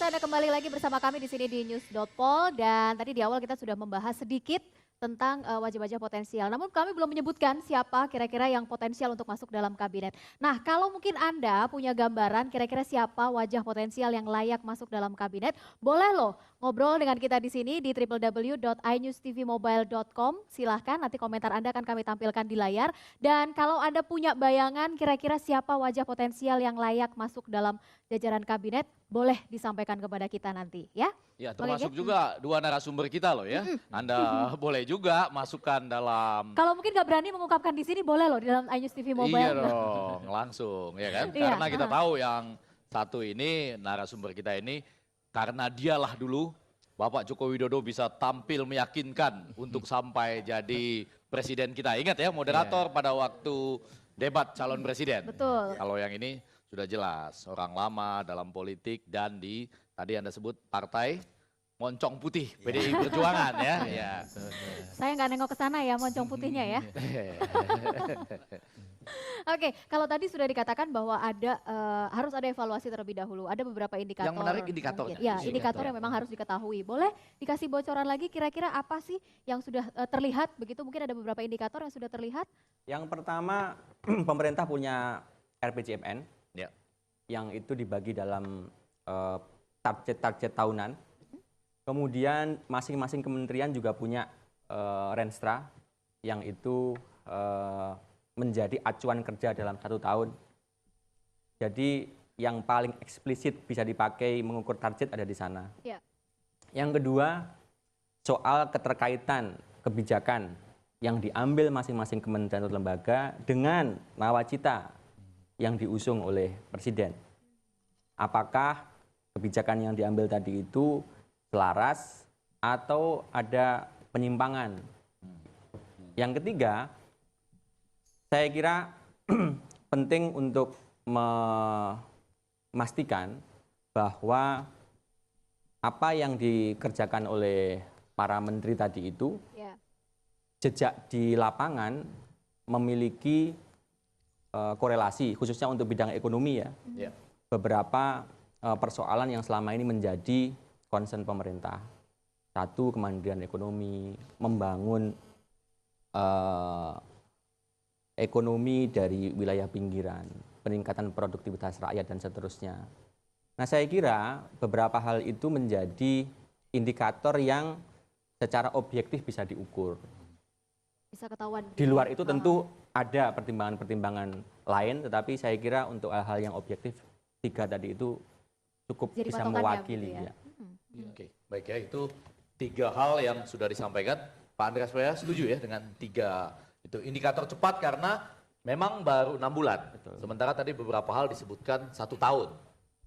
pemirsa, Anda kembali lagi bersama kami di sini di News.pol dan tadi di awal kita sudah membahas sedikit tentang wajah-wajah potensial. Namun kami belum menyebutkan siapa kira-kira yang potensial untuk masuk dalam kabinet. Nah, kalau mungkin Anda punya gambaran kira-kira siapa wajah potensial yang layak masuk dalam kabinet, boleh loh ngobrol dengan kita di sini di www.inewstvmobile.com. Silahkan, nanti komentar Anda akan kami tampilkan di layar. Dan kalau Anda punya bayangan kira-kira siapa wajah potensial yang layak masuk dalam jajaran kabinet, boleh disampaikan kepada kita nanti ya. Ya, termasuk juga dua narasumber kita loh ya. Anda boleh juga masukkan dalam... Kalau mungkin nggak berani mengungkapkan di sini, boleh loh di dalam iNews TV Mobile. Iya dong, langsung ya kan. Iya, Karena kita tahu yang satu ini, narasumber kita ini, karena dialah dulu Bapak Joko Widodo bisa tampil meyakinkan untuk sampai jadi presiden kita. Ingat ya, moderator pada waktu debat calon presiden. Betul. Kalau yang ini sudah jelas, orang lama dalam politik dan di tadi Anda sebut partai Moncong Putih, PDI Perjuangan ya. Ya. Saya nggak nengok ke sana ya, moncong putihnya ya. Oke, kalau tadi sudah dikatakan bahwa ada harus ada evaluasi terlebih dahulu. Ada beberapa indikator. Yang menarik indikatornya. Ya, indikator yang memang harus diketahui. Boleh dikasih bocoran lagi kira-kira apa sih yang sudah terlihat begitu? Mungkin ada beberapa indikator yang sudah terlihat. Yang pertama, pemerintah punya RPJMN Ya. yang itu dibagi dalam target-target tahunan. Kemudian masing-masing kementerian juga punya Renstra yang itu menjadi acuan kerja dalam 1 tahun. Jadi yang paling eksplisit bisa dipakai mengukur target ada di sana. Ya. Yang kedua, soal keterkaitan kebijakan yang diambil masing-masing kementerian atau lembaga dengan nawacita yang diusung oleh Presiden. Apakah kebijakan yang diambil tadi itu selaras atau ada penyimpangan? Yang ketiga, saya kira penting untuk memastikan bahwa apa yang dikerjakan oleh para menteri tadi itu jejak di lapangan memiliki korelasi, khususnya untuk bidang ekonomi ya. Beberapa persoalan yang selama ini menjadi concern pemerintah. Satu, kemandirian ekonomi, membangun ekonomi dari wilayah pinggiran, peningkatan produktivitas rakyat dan seterusnya. Nah, saya kira beberapa hal itu menjadi indikator yang secara objektif bisa diukur. Bisa ketahuan. Di luar itu tentu ada pertimbangan-pertimbangan lain, tetapi saya kira untuk hal-hal yang objektif 3 tadi itu cukup Jadi bisa patokannya mewakili. gitu ya. Oke, baik ya, itu 3 hal yang sudah disampaikan. Pak Andreas Wea setuju ya dengan 3 itu indikator cepat karena memang baru 6 bulan. Betul. Sementara tadi beberapa hal disebutkan 1 tahun.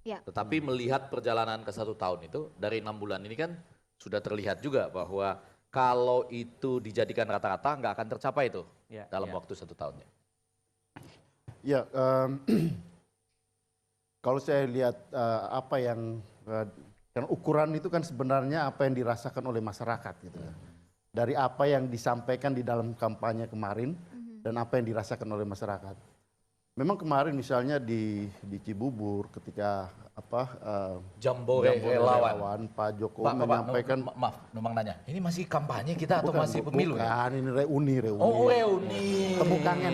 Ya. Tetapi melihat perjalanan ke 1 tahun itu dari 6 bulan ini kan sudah terlihat juga bahwa kalau itu dijadikan rata-rata nggak akan tercapai itu dalam waktu 1 tahunnya. Ya, kalau saya lihat apa yang kan ukuran itu kan sebenarnya apa yang dirasakan oleh masyarakat gitu ya. Dari apa yang disampaikan di dalam kampanye kemarin dan apa yang dirasakan oleh masyarakat. Memang kemarin misalnya di Cibubur ketika Jambore relawan Pak Jokowi menyampaikan maaf, numpang nanya. Ini masih kampanye kita atau masih pemilu? Bukan, ini reuni. Oh, reuni. Temukangan.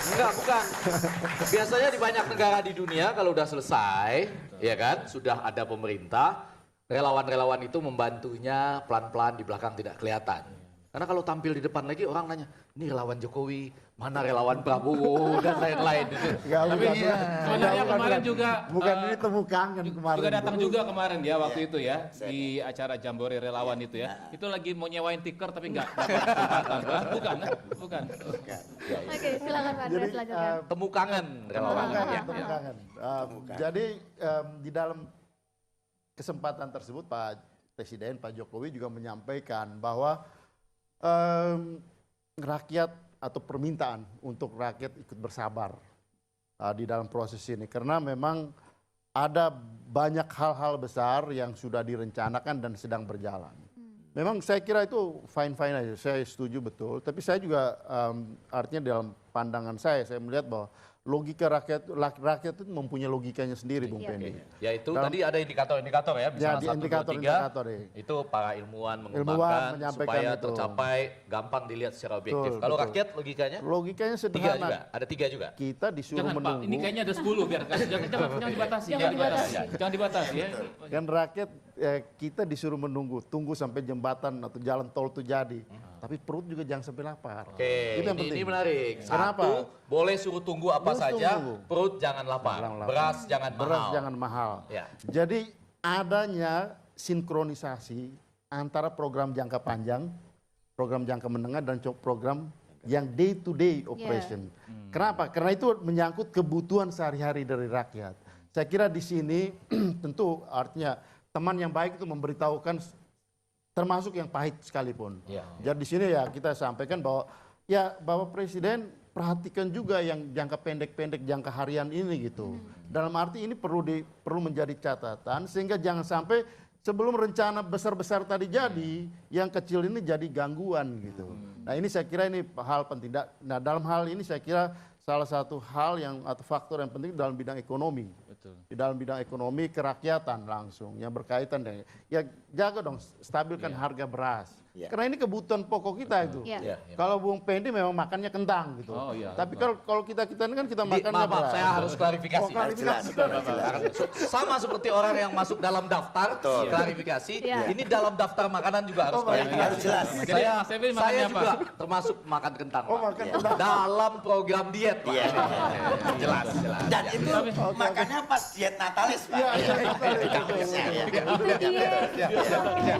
Enggak, bukan. Biasanya di banyak negara di dunia kalau udah selesai, ya kan, sudah ada pemerintah, relawan-relawan itu membantunya pelan-pelan di belakang tidak kelihatan. Karena kalau tampil di depan lagi orang nanya, ini relawan Jokowi, mana relawan Prabowo dan lain-lain. Tapi sebenarnya kemarin juga bukan ini temukangan kemarin. Juga datang juga kemarin ya waktu itu ya di acara Jambore relawan itu ya. Itu lagi mau nyewain tiker tapi enggak dapat kesempatan. Bukan. Oke, silakan Pak Andreas selanjutnya. Temukangan relawan. Temukangan. Jadi di dalam kesempatan tersebut Pak Presiden, Pak Jokowi juga menyampaikan bahwa rakyat atau permintaan untuk rakyat ikut bersabar di dalam proses ini. Karena memang ada banyak hal-hal besar yang sudah direncanakan dan sedang berjalan. Memang saya kira itu fine-fine aja, saya setuju betul. Tapi saya juga artinya dalam pandangan saya melihat bahwa logika rakyat itu mempunyai logikanya sendiri, Bung Pendi. Ya itu tadi ada indikator-indikator ya, misalnya di 1, 2, 3, indikator-indikator, ya. itu para ilmuwan mengembangkan menyampaikan supaya itu. tercapai, gampang dilihat secara objektif. Betul, Kalau betul. rakyat logikanya? Logikanya 3 sederhana. juga, ada 3 juga. Kita disuruh Jangan Pak, menunggu. ini kayaknya ada 10 biar jangan dibatasi. Jangan dibatasi ya. Kan rakyat kita disuruh menunggu, tunggu sampai jembatan atau jalan tol itu jadi. Tapi perut juga jangan sampai lapar. Oke, Itu yang penting. ini menarik. Kenapa? Satu, boleh suruh tunggu apa Suruh saja, tunggu. perut jangan lapar. Jangan lapar. Beras jangan Beras mahal. jangan mahal. Ya. Jadi adanya sinkronisasi antara program jangka panjang, program jangka menengah dan program yang day to day operation. Kenapa? Karena itu menyangkut kebutuhan sehari-hari dari rakyat. Saya kira di sini tentu artinya teman yang baik itu memberitahukan termasuk yang pahit sekalipun. Ya. Jadi di sini ya kita sampaikan bahwa ya Bapak Presiden perhatikan juga yang jangka pendek-pendek, jangka harian ini gitu. Dalam arti ini perlu menjadi catatan sehingga jangan sampai sebelum rencana besar-besar tadi jadi, yang kecil ini jadi gangguan gitu. Nah ini saya kira ini hal penting. Nah dalam hal ini saya kira salah satu hal yang atau faktor yang penting dalam bidang ekonomi. Betul. Di dalam bidang ekonomi kerakyatan langsung yang berkaitan dengan ya jaga dong stabilkan harga beras. Karena ini kebutuhan pokok kita itu. Iya. Kalau Bung Pendi memang makannya kentang gitu. Oh, iya. Tapi kalau kita ini kan kita makannya Maaf, beras. saya harus klarifikasi. Oh, klarifikasi. Sama seperti orang yang masuk dalam daftar, klarifikasi. Iya. Ini dalam daftar makanan juga harus klarifikasi. harus jelas. Jadi Mas Evi makannya Saya apa? juga termasuk makan kentang. Oh, Pak. makan kentang. Dalam program diet, Pak. Iya. Jelas. Dan itu makanya pas diet Natalis, Pak.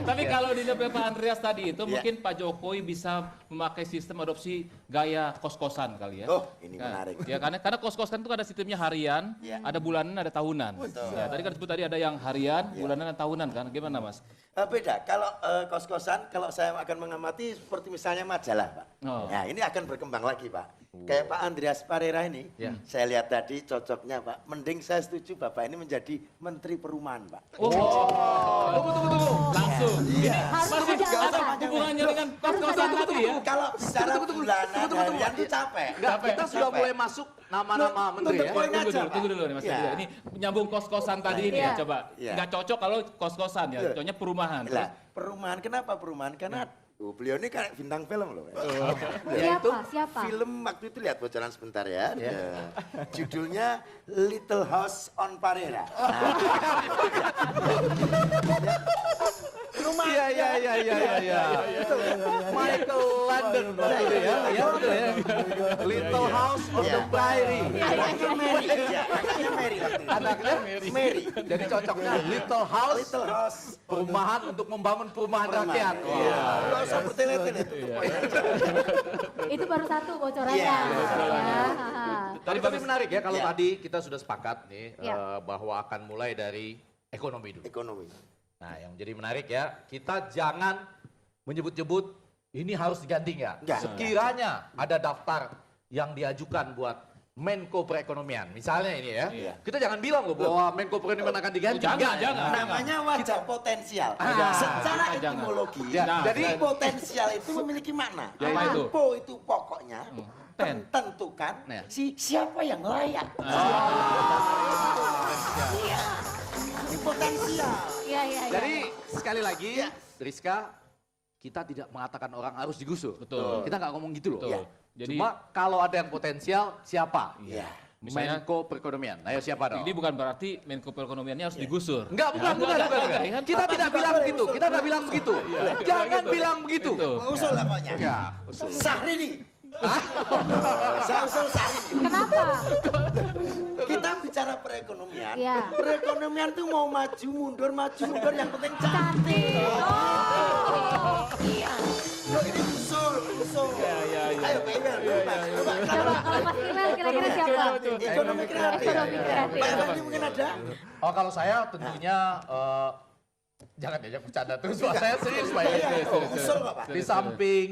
Tapi kalau di Pak Andreas tadi itu mungkin Pak Jokowi bisa memakai sistem adopsi gaya kos-kosan kali ya. Oh, ini menarik. Ya karena kos-kosan itu ada sistemnya harian, Ya. ada bulanan, ada tahunan. Ya, tadi kan disebut tadi ada yang harian, bulanan dan tahunan kan. Gimana Mas? Beda, kalau kos-kosan, kalau saya akan mengamati seperti misalnya majalah, Pak. Oh. Nah, ini akan berkembang lagi, Pak. Kayak Pak Andreas Parera ini, saya lihat tadi cocoknya, Pak. Mending saya setuju Bapak ini menjadi Menteri Perumahan, Pak. Oh, tunggu. Langsung. Iya. Harus ada apa? Hubungannya dengan kos-kosan tadi ya. Kalau secara bulanan harian itu capek. Enggak, kita sudah Capek. mulai masuk nama-nama menteri ya. Poin aja, Pak. Tunggu dulu nih Mas. Iya. Ini nyambung kos-kosan tadi ini ya, Iya. coba. Iya. Nggak cocok kalau kos-kosan ya, cocoknya perumahan. Lah, perumahan, kenapa perumahan? Karena beliau ini kayak bintang film loh. Siapa? Film waktu itu lihat bocoran sebentar ya. Judulnya Little House on Parera. Rumah. Iya. Michael London waktu itu ya. Iya betul ya. Little House on the Prairie. Anaknya Mary. Ya, anaknya Mary waktu itu. Anaknya Mary. Jadi cocoknya Little House, Little House. perumahan untuk membangun perumahan rakyat. Iya. Nggak usah bertele-tele. Itu baru satu bocorannya. Iya. Ya. Tapi menarik ya kalau Iya. tadi kita sudah sepakat nih Iya. bahwa akan mulai dari ekonomi dulu. Ekonomi. Nah yang jadi menarik ya, kita jangan menyebut-nyebut ini harus diganti nggak. Nggak. Sekiranya ada daftar yang diajukan buat Menko Perekonomian, misalnya ini ya, Iya. kita jangan bilang loh bahwa Menko Perekonomian akan diganti. Jangan. Namanya wajah potensial. Secara etimologi, Ya, jadi jadi- potensial itu memiliki makna. Apa itu? Po itu pokoknya Ten. tentukan Ya. siapa yang layak. Iya. Ini potensial. Iya. Jadi sekali lagi, Rizka, kita tidak mengatakan orang harus digusur. Betul. Kita nggak ngomong gitu loh. Betul. Jadi Cuma kalau ada yang potensial, siapa? Iya. Misalnya- Menko Perekonomian. Ayo siapa dong? ini bukan berarti Menko Perekonomiannya harus digusur. Enggak, bukan. Enggak. Kita tidak bilang begitu. Kita tidak bilang begitu. Jangan bilang begitu. Itu. Usul lah pokoknya. Ya, Sahrini. Saya usul Sahrini. Kenapa? Kita bicara perekonomian. Iya. Perekonomian tuh mau maju mundur yang penting cantik. Iya. Loh, ini usul. Ayo Pak Iwan, coba. Coba kalau Mas Imel kira-kira siapa? Ekonomi kreatif. Ekonomi kreatif. Pak Iwan ini mungkin ada. Oh kalau saya tentunya jangan diajak bercanda terus Pak. Saya serius Pak. Usul kok Pak. Di samping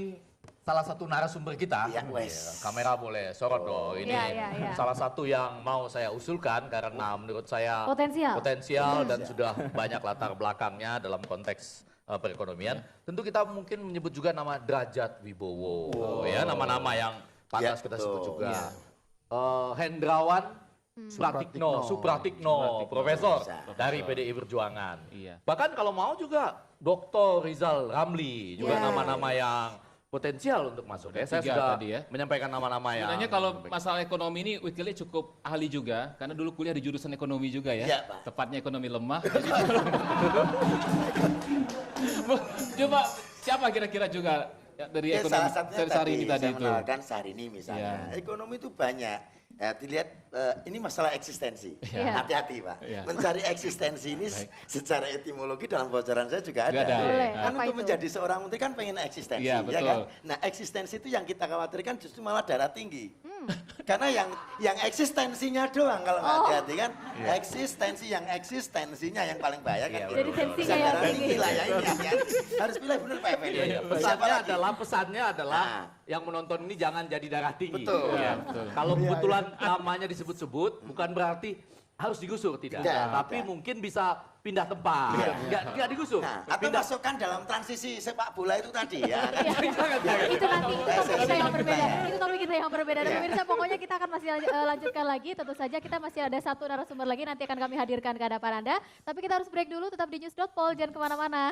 salah satu narasumber kita, Ya, wes. kamera boleh sorot dong. Ini Iya. salah satu yang mau saya usulkan karena menurut saya Potensial. dan sudah banyak latar belakangnya dalam konteks perekonomian. Tentu kita mungkin menyebut juga nama Derajat Wibowo, ya nama-nama yang pantas Ya, kita betul. sebut juga. Iya. Hendrawan Supratikno, profesor Bisa. dari PDI Perjuangan. Iya. Bahkan kalau mau juga Dr. Rizal Ramli, juga Iya. nama-nama yang potensial untuk masuk. Ya, saya Tiga sudah tadi ya. menyampaikan nama-nama yang... Sebenarnya kalau masalah ekonomi ini Wikili cukup ahli juga, karena dulu kuliah di jurusan ekonomi juga ya. Iya, Pak. Tepatnya ekonomi lemah. Jadi coba siapa kira-kira juga ya, dari Ya, ekonomi salah satunya dari Syahrini tadi tadi saya itu? menawarkan Syahrini misalnya. Ekonomi itu banyak. Ya, dilihat ini masalah eksistensi. Iya. Hati-hati Pak. Iya. Mencari eksistensi ini Baik. secara etimologi dalam bocoran saya juga Juga ada. ada. Boleh, Kan apa untuk itu? menjadi seorang menteri kan pengen eksistensi, Iya, ya betul. kan? Nah eksistensi itu yang kita khawatirkan justru malah darah tinggi. Karena yang eksistensinya doang kalau nggak hati-hati kan, eksistensinya yang paling bahaya kan. Jadi tensinya Bisa yang darah tinggi. tinggi lah ya ini ya. Harus pilih benar Pak Effendi. Iya, iya. Siapa Pesannya lagi? adalah Nah. yang menonton ini jangan jadi darah tinggi. Betul. Ya. Betul. Kalau kebetulan namanya disebut-sebut, bukan berarti harus digusur, tidak. Tidak, Tapi tidak. mungkin bisa pindah tempat. Nggak digusur. Nah, atau Pindah. masukkan dalam transisi sepak bola itu tadi ya. Iya. Itu nanti, itu topik kita yang berbeda. Iya. Itu topik kita yang berbeda. Dan Iya. pemirsa, pokoknya kita akan masih lanjutkan lagi. Tentu saja kita masih ada satu narasumber lagi, nanti akan kami hadirkan ke hadapan Anda. Tapi kita harus break dulu, tetap di news.pol, jangan kemana-mana.